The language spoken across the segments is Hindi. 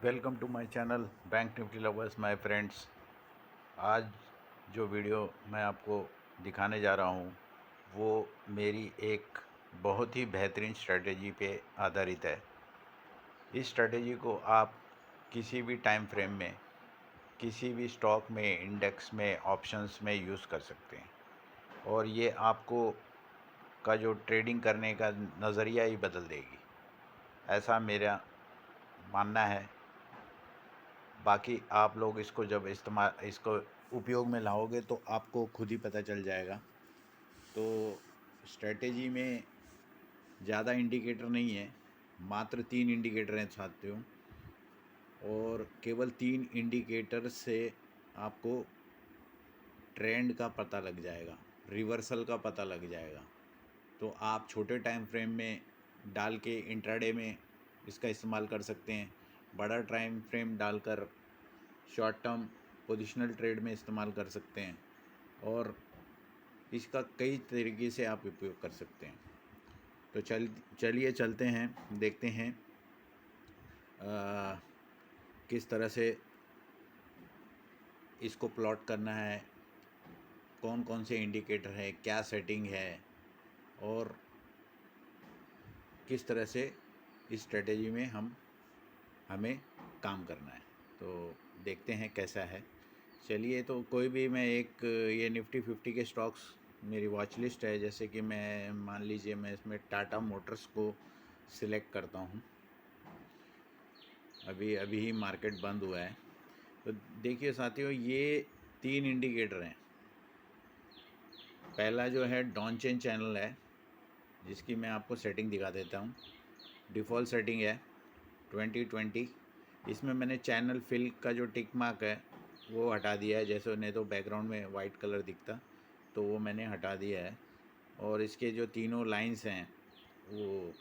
Welcome to my channel bank nifty lovers my friends. आज जो वीडियो मैं आपको दिखाने जा रहा हूँ वो मेरी एक बहुत ही बेहतरीन स्ट्रेटेजी पे आधारित है। इस स्ट्रेटेजी को आप किसी भी टाइम फ्रेम में, किसी भी स्टॉक में, इंडेक्स में, ऑप्शंस में यूज़ कर सकते हैं और ये आपको का जो ट्रेडिंग करने का नज़रिया ही बदल देगी, ऐसा मेरा मानना है। बाकी आप लोग इसको जब इसको उपयोग में लाओगे तो आपको खुद ही पता चल जाएगा। तो स्ट्रेटेजी में ज़्यादा इंडिकेटर नहीं है, मात्र 3 इंडिकेटर हैं साथियों, और केवल 3 इंडिकेटर से आपको ट्रेंड का पता लग जाएगा, रिवर्सल का पता लग जाएगा। तो आप छोटे टाइम फ्रेम में डाल के इंट्राडे में इसका इस्तेमाल कर सकते हैं, बड़ा टाइम फ्रेम डालकर शॉर्ट टर्म पोजिशनल ट्रेड में इस्तेमाल कर सकते हैं और इसका कई तरीके से आप उपयोग कर सकते हैं। तो चलिए चलते हैं, देखते हैं किस तरह से इसको प्लॉट करना है, कौन कौन से इंडिकेटर है, क्या सेटिंग है और किस तरह से इस स्ट्रेटेजी में हमें काम करना है। तो देखते हैं कैसा है। चलिए, तो कोई भी मैं एक ये निफ्टी 50 के स्टॉक्स मेरी वॉच लिस्ट है। जैसे कि मैं मान लीजिए मैं इसमें टाटा मोटर्स को सिलेक्ट करता हूँ। अभी ही मार्केट बंद हुआ है। तो देखिए साथियों, ये 3 इंडिकेटर हैं। पहला जो है डॉन चेन चैनल है, जिसकी मैं आपको सेटिंग दिखा देता हूँ। डिफ़ॉल्ट सेटिंग है 2020। इसमें मैंने चैनल फिल का जो टिक मार्क है वो हटा दिया है, जैसे नहीं तो बैकग्राउंड में वाइट कलर दिखता, तो वो मैंने हटा दिया है। और इसके जो तीनों लाइंस हैं वो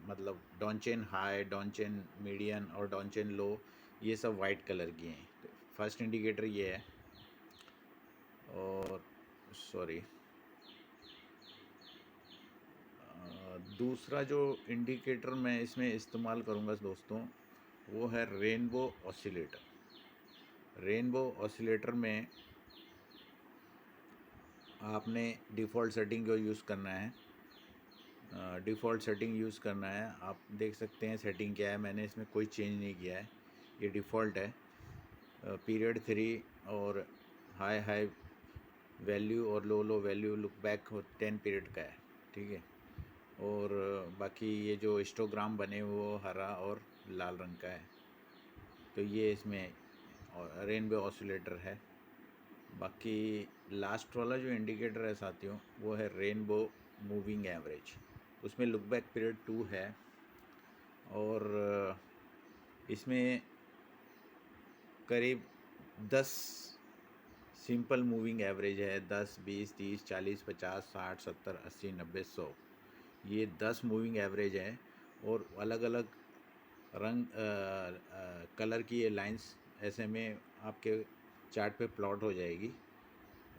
मतलब Donchian high, Donchian median और डॉन चेन लो, ये सब वाइट कलर की हैं। तो फर्स्ट इंडिकेटर ये है। और सॉरी, दूसरा जो इंडिकेटर मैं इसमें इस्तेमाल करूँगा दोस्तों, वो है रेनबो ऑसिलेटर। रेनबो ऑसिलेटर में आपने डिफ़ॉल्ट सेटिंग को यूज़ करना है। डिफ़ॉल्ट सेटिंग यूज़ करना है। आप देख सकते हैं सेटिंग क्या है, मैंने इसमें कोई चेंज नहीं किया है, ये डिफ़ॉल्ट है। पीरियड 3 और हाई हाई वैल्यू और low low value look back 10 period का है, ठीक है। और बाकी ये जो हिस्टोग्राम बने वो हरा और लाल रंग का है। तो ये इसमें रेनबो ऑसिलेटर है। बाकी लास्ट वाला जो इंडिकेटर है साथियों, वो है रेनबो मूविंग एवरेज। उसमें लुक बैक पीरियड 2 है और इसमें करीब 10 सिंपल मूविंग एवरेज है। 10, 20, 30, 40, 50, 60, 70, 80, 90, 100, ये 10 मूविंग एवरेज है। और अलग अलग रंग कलर की ये लाइंस ऐसे में आपके चार्ट पे प्लॉट हो जाएगी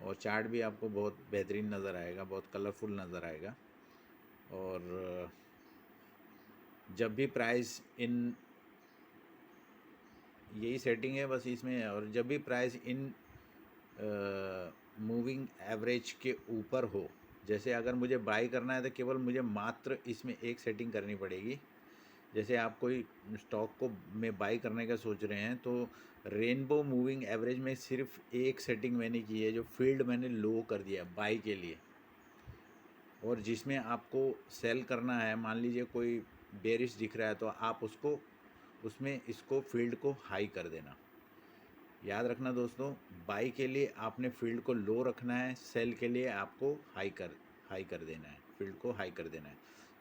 और चार्ट भी आपको बहुत बेहतरीन नज़र आएगा, बहुत कलरफुल नज़र आएगा। और जब भी प्राइस इन यही सेटिंग है बस इसमें, और जब भी प्राइस इन मूविंग एवरेज के ऊपर हो, जैसे अगर मुझे बाई करना है तो केवल मुझे मात्र इसमें एक सेटिंग करनी पड़ेगी। जैसे आप कोई स्टॉक को में बाई करने का सोच रहे हैं तो रेनबो मूविंग एवरेज में सिर्फ एक सेटिंग मैंने की है, जो फील्ड मैंने लो कर दिया बाई के लिए। और जिसमें आपको सेल करना है, मान लीजिए कोई बेरिश दिख रहा है तो आप उसमें इसको फील्ड को हाई कर देना। याद रखना दोस्तों, बाई के लिए आपने फील्ड को लो रखना है, सेल के लिए आपको हाई कर देना है, फील्ड को हाई कर देना है।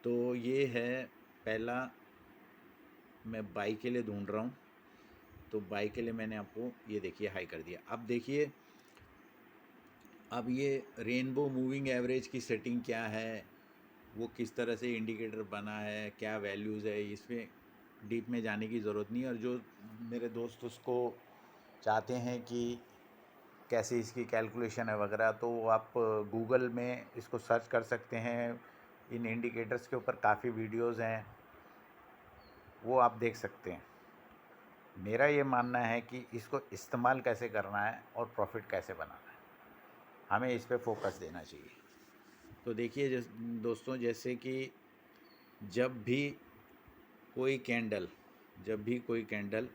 तो ये है पहला, मैं बाई के लिए ढूंढ रहा हूँ, तो बाई के लिए मैंने आपको ये देखिए हाई कर दिया। अब देखिए, अब ये रेनबो मूविंग एवरेज की सेटिंग क्या है, वो किस तरह से इंडिकेटर बना है, क्या वैल्यूज़ है, इसमें डीप में जाने की ज़रूरत नहीं है। और जो मेरे दोस्त उसको चाहते हैं कि कैसे इसकी कैलकुलेशन है वगैरह, तो आप गूगल में इसको सर्च कर सकते हैं। इन इंडिकेटर्स के ऊपर काफ़ी वीडियोज़ हैं, वो आप देख सकते हैं। मेरा ये मानना है कि इसको इस्तेमाल कैसे करना है और प्रॉफिट कैसे बनाना है, हमें इस पे फोकस देना चाहिए। तो देखिए दोस्तों, जैसे कि जब भी कोई कैंडल जब भी कोई कैंडल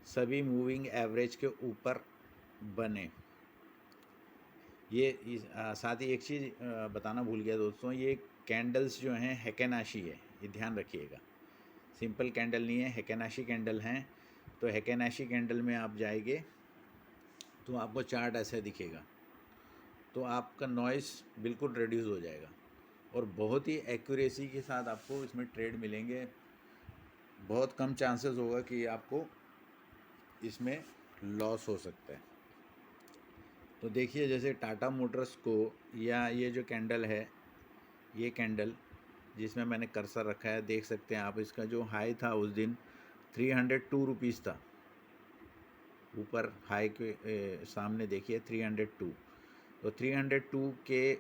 सभी मूविंग एवरेज के ऊपर बने, साथ ही एक चीज़ बताना भूल गया दोस्तों, ये कैंडल्स जो हैं हेकेनाशी है, ये ध्यान रखिएगा। सिंपल कैंडल नहीं है, हेकेनाशी कैंडल हैं। तो हेकेनाशी कैंडल में आप जाएंगे तो आपको चार्ट ऐसे दिखेगा, तो आपका नॉइस बिल्कुल रिड्यूस हो जाएगा और बहुत ही एक्यूरेसी के साथ आपको इसमें ट्रेड मिलेंगे। बहुत कम चांसेस होगा कि आपको इसमें लॉस हो सकता है। तो देखिए, जैसे टाटा मोटर्स को, या ये जो कैंडल है, ये कैंडल जिसमें मैंने कर्सर रखा है, देख सकते हैं आप, इसका जो हाई था उस दिन 302 रुपीज़ था। ऊपर हाई के सामने देखिए 302, तो 302 के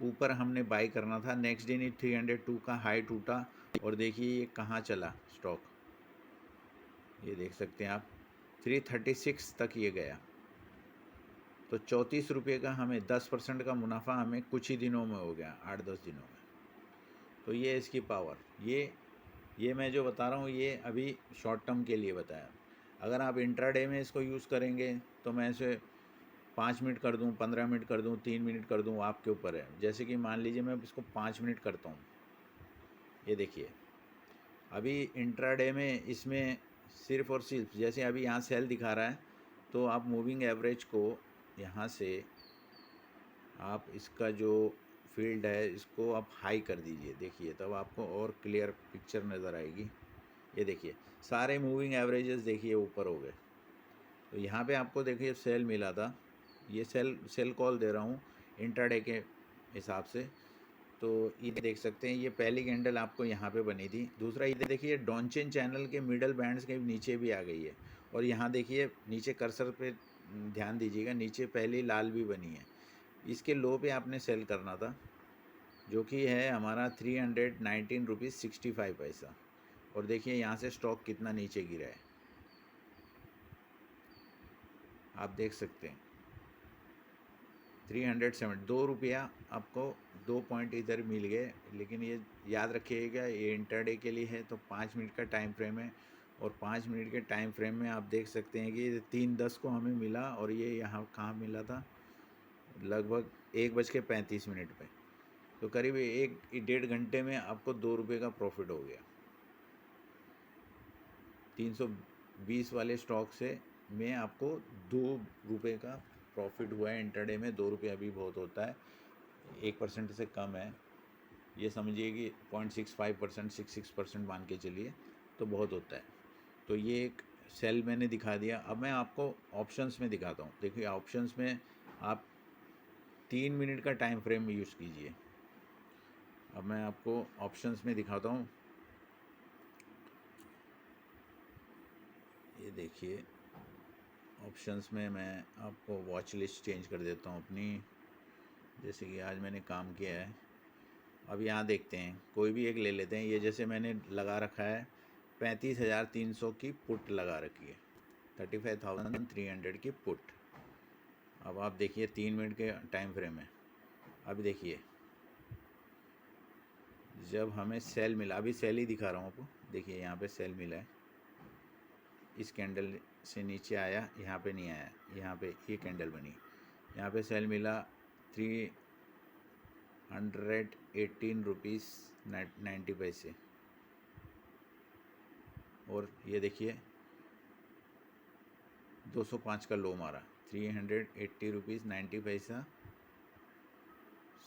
ऊपर हमने बाई करना था। नेक्स्ट दिन ही 302 का हाई टूटा और देखिए ये कहाँ चला स्टॉक, ये देख सकते हैं आप, 336 तक ये गया। तो 34 रुपये का हमें 10% का मुनाफा हमें कुछ ही दिनों में हो गया, 8-10 दिनों में। तो ये इसकी पावर, ये मैं जो बता रहा हूँ ये अभी शॉर्ट टर्म के लिए बताया। अगर आप इंट्राडे में इसको यूज़ करेंगे तो मैं इसे 5 मिनट कर दूँ, 15 मिनट कर दूँ, 3 मिनट कर दूँ, आपके ऊपर है। जैसे कि मान लीजिए मैं इसको 5 मिनट करता हूँ, ये देखिए अभी इंट्राडे में इसमें सिर्फ़ और सिर्फ, जैसे अभी यहाँ सेल दिखा रहा है, तो आप मूविंग एवरेज को यहाँ से आप इसका जो फील्ड है इसको आप हाई कर दीजिए, देखिए तब आपको और क्लियर पिक्चर नज़र आएगी। ये देखिए सारे मूविंग एवरेजेस देखिए ऊपर हो गए। तो यहाँ पे आपको देखिए सेल मिला था, ये सेल कॉल दे रहा हूँ इंट्राडे के हिसाब से। तो ये देख सकते हैं ये पहली कैंडल आपको यहाँ पे बनी थी। दूसरा ये देखिए डॉनचेन चैनल के मिडल बैंड्स के नीचे भी आ गई है, और यहाँ देखिए नीचे कर्सर पे ध्यान दीजिएगा, नीचे पहली लाल भी बनी है। इसके लो पे आपने सेल करना था, जो कि है हमारा 319 रुपीज़ 65 पैसा। और देखिए यहाँ से स्टॉक कितना नीचे गिरा है, आप देख सकते हैं 307, 2 रुपया आपको 2 पॉइंट इधर मिल गए। लेकिन ये याद रखिएगा ये इंटरडे के लिए है, तो 5 मिनट का टाइम फ्रेम है, और 5 मिनट के टाइम फ्रेम में आप देख सकते हैं कि 3:10 को हमें मिला, और ये यहाँ कहाँ मिला था, लगभग 1:35 पे। तो करीब 1-1.5 घंटे में आपको 2 रुपये का प्रॉफिट हो गया। 320 वाले स्टॉक से में आपको 2 रुपये का प्रॉफिट हुआ है इंटरडे में। 2 रुपये अभी बहुत होता है, 1% से कम है, ये समझिए कि 0.65%, 66% मान के चलिए, तो बहुत होता है। तो ये एक सेल मैंने दिखा दिया। अब मैं आपको ऑप्शंस में दिखाता हूँ। देखिए ऑप्शंस में आप 3 मिनट का टाइम फ्रेम यूज़ कीजिए। अब मैं आपको ऑप्शंस में दिखाता हूँ, ये देखिए ऑप्शंस में मैं आपको वॉच लिस्ट चेंज कर देता हूँ अपनी, जैसे कि आज मैंने काम किया है। अब यहाँ देखते हैं, कोई भी एक ले लेते हैं। ये जैसे मैंने लगा रखा है 35,300 की पुट लगा रखी है, 35,300 की पुट। अब आप देखिए 3 मिनट के टाइम फ्रेम है। अब देखिए जब हमें सेल मिला, अभी सेल ही दिखा रहा हूँ आपको, देखिए यहाँ पे सेल मिला है, इस कैंडल से नीचे आया, यहाँ पे नहीं आया, यहाँ पे ये कैंडल बनी, यहाँ पे सेल मिला 318 रुपीज़ 90 पैसे। और ये देखिए 205 का लो मारा, 380 रुपीज़ 90 पैसा,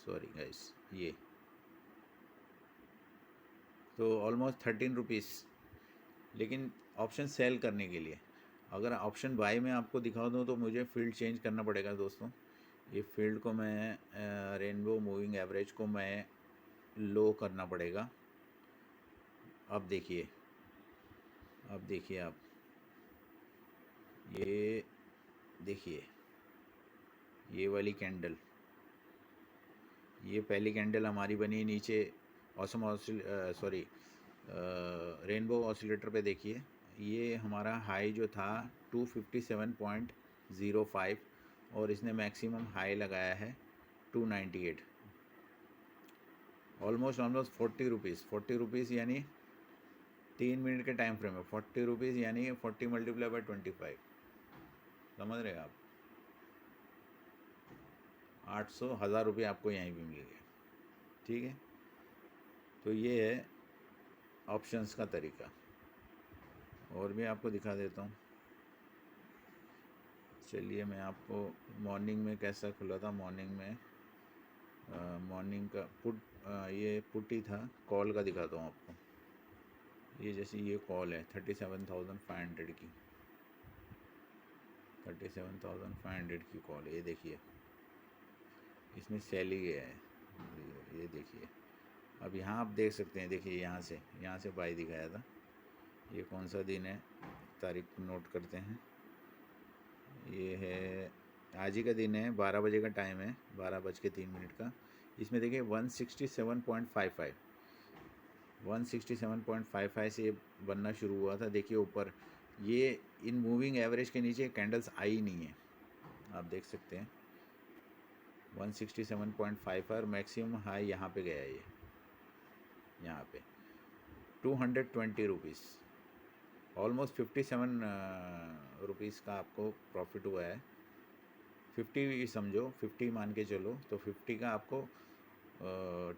सॉरी गाइस, ये तो ऑलमोस्ट 13 रुपीज़। लेकिन ऑप्शन सेल करने के लिए, अगर ऑप्शन बाय में आपको दिखा दूँ तो मुझे फील्ड चेंज करना पड़ेगा दोस्तों। ये फील्ड को मैं रेनबो मूविंग एवरेज को मैं लो करना पड़ेगा। अब देखिए आप ये देखिए, ये वाली कैंडल, ये पहली कैंडल हमारी बनी नीचे ऑसम सॉरी रेनबो ऑसिलेटर पे। देखिए ये हमारा हाई जो था 257.05 और इसने मैक्सिमम हाई लगाया है 298। ऑलमोस्ट 40 रुपीज़ यानी 3 मिनट के टाइम फ्रेम में 40 रुपीज़ यानी 40 मल्टीप्लाई बाई 25, समझ रहे हैं आप। 800 1000 रुपये आपको यहीं भी मिल गए। ठीक है, तो ये है ऑप्शंस का तरीका। और भी आपको दिखा देता हूँ। चलिए मैं आपको मॉर्निंग में कैसा खुला था। मॉर्निंग में मॉर्निंग का ये पुट ही था, कॉल का दिखाता हूँ आपको। ये जैसे ये कॉल है 37,500 की, 37,500 की कॉल, ये देखिए इसमें सेल ही गया है। ये देखिए, अब यहाँ आप देख सकते हैं, देखिए यहाँ से बाई दिखाया था। ये कौन सा दिन है, तारीख नोट करते हैं। ये है आज ही का दिन है, 12 बजे का टाइम है, 12:03 का। इसमें देखिए 167.55 से ये बनना शुरू हुआ था। देखिए ऊपर ये इन मूविंग एवरेज के नीचे कैंडल्स आई नहीं है, आप देख सकते हैं। 167.55 और मैक्सिमम हाई यहाँ पे गया है, ये यहाँ पे 220 रुपीज़, ऑलमोस्ट 57 रुपीज़ का आपको प्रॉफिट हुआ है। 50 समझो, 50 मान के चलो, तो 50 का आपको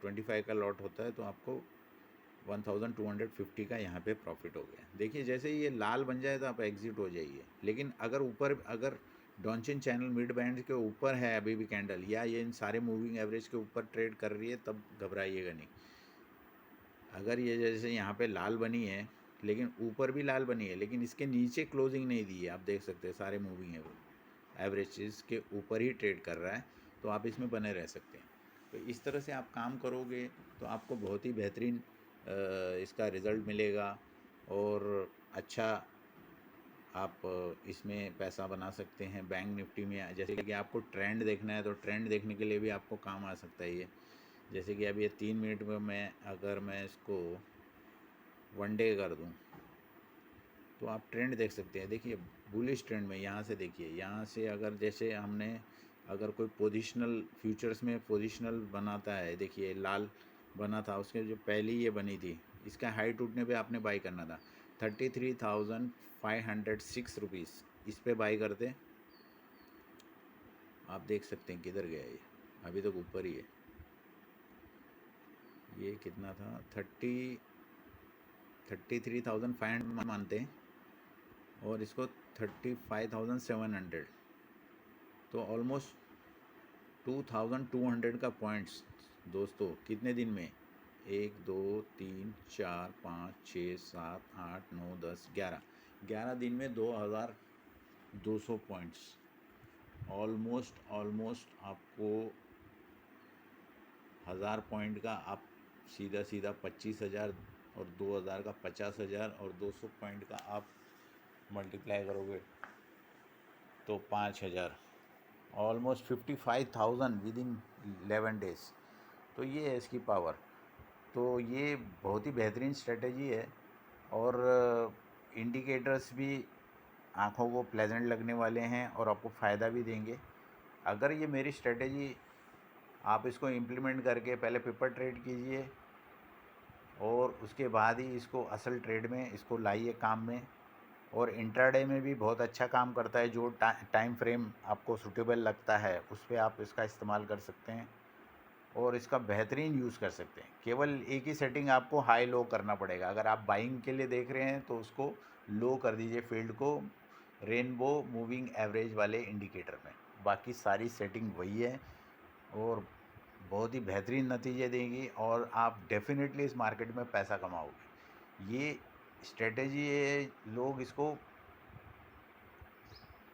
25 का लॉट होता है, तो आपको 1250 का यहाँ पे प्रॉफिट हो गया। देखिए जैसे ही ये लाल बन जाए तो आप एग्जिट हो जाइए। लेकिन अगर डॉन्चिन चैनल मिड बैंड के ऊपर है अभी भी कैंडल, या ये इन सारे मूविंग एवरेज के ऊपर ट्रेड कर रही है, तब घबराइएगा नहीं। अगर ये जैसे यहाँ पे लाल बनी है, लेकिन ऊपर भी लाल बनी है, लेकिन इसके नीचे क्लोजिंग नहीं दी है, आप देख सकते हैं सारे मूविंग एवरेजेस के ऊपर ही ट्रेड कर रहा है, तो आप इसमें बने रह सकते हैं। तो इस तरह से आप काम करोगे तो आपको बहुत ही बेहतरीन इसका रिज़ल्ट मिलेगा, और अच्छा आप इसमें पैसा बना सकते हैं। बैंक निफ्टी में जैसे कि आपको ट्रेंड देखना है, तो ट्रेंड देखने के लिए भी आपको काम आ सकता है ये। जैसे कि अब ये 3 मिनट में अगर मैं इसको 1 डे कर दूं, तो आप ट्रेंड देख सकते हैं। देखिए बुलिश ट्रेंड में यहाँ से देखिए, यहाँ से अगर जैसे हमने अगर कोई पोजिशनल फ्यूचर्स में पोजिशनल बनाता है, देखिए लाल बना था, उसके जो पहली ये बनी थी, इसका हाई टूटने पे आपने बाई करना था 33,506 रुपीज़, इस पे बाई करते। आप देख सकते हैं किधर गया ये, अभी तक ऊपर ही है। ये कितना था, 33,500 मानते हैं, और इसको 35,700, तो ऑलमोस्ट 2,200 का पॉइंट्स दोस्तों कितने दिन में, 1 2 3 4 5 6 7 8 9 10 11 दिन में 2,200 पॉइंट्स। ऑलमोस्ट आपको 1000 पॉइंट का आप सीधा 25,000, और 2,000 का 50,000, और 200 पॉइंट का आप मल्टीप्लाई करोगे तो 5,000, ऑलमोस्ट 55,000 विद इन 11 डेज़। तो ये है इसकी पावर। तो ये बहुत ही बेहतरीन स्ट्रेटजी है, और इंडिकेटर्स भी आँखों को प्लेजेंट लगने वाले हैं, और आपको फ़ायदा भी देंगे। अगर ये मेरी स्ट्रेटजी आप इसको इम्प्लीमेंट करके पहले पेपर ट्रेड कीजिए, और उसके बाद ही इसको असल ट्रेड में इसको लाइए काम में। और इंट्राडे में भी बहुत अच्छा काम करता है, जो टाइम फ्रेम आपको सूटेबल लगता है उस पर आप इसका इस्तेमाल कर सकते हैं, और इसका बेहतरीन यूज़ कर सकते हैं। केवल एक ही सेटिंग आपको हाई लो करना पड़ेगा। अगर आप बाइंग के लिए देख रहे हैं तो उसको लो कर दीजिए फील्ड को रेनबो मूविंग एवरेज वाले इंडिकेटर में, बाकी सारी सेटिंग वही है, और बहुत ही बेहतरीन नतीजे देंगी, और आप डेफिनेटली इस मार्केट में पैसा कमाओगे। ये स्ट्रेटेजी है, लोग इसको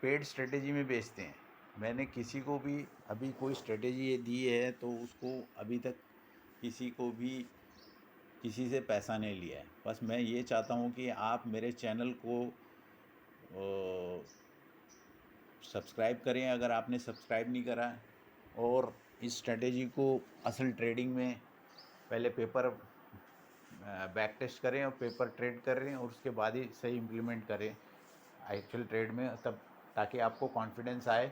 पेड स्ट्रेटेजी में बेचते हैं। मैंने किसी को भी अभी कोई स्ट्रेटेजी ये दी है तो उसको अभी तक किसी को भी किसी से पैसा नहीं लिया है। बस मैं ये चाहता हूँ कि आप मेरे चैनल को सब्सक्राइब करें अगर आपने सब्सक्राइब नहीं करा, और इस स्ट्रेटेजी को असल ट्रेडिंग में पहले पेपर बैक टेस्ट करें और पेपर ट्रेड करें और उसके बाद ही सही इम्प्लीमेंट करें एक्चुअल ट्रेड में, तब ताकि आपको कॉन्फिडेंस आए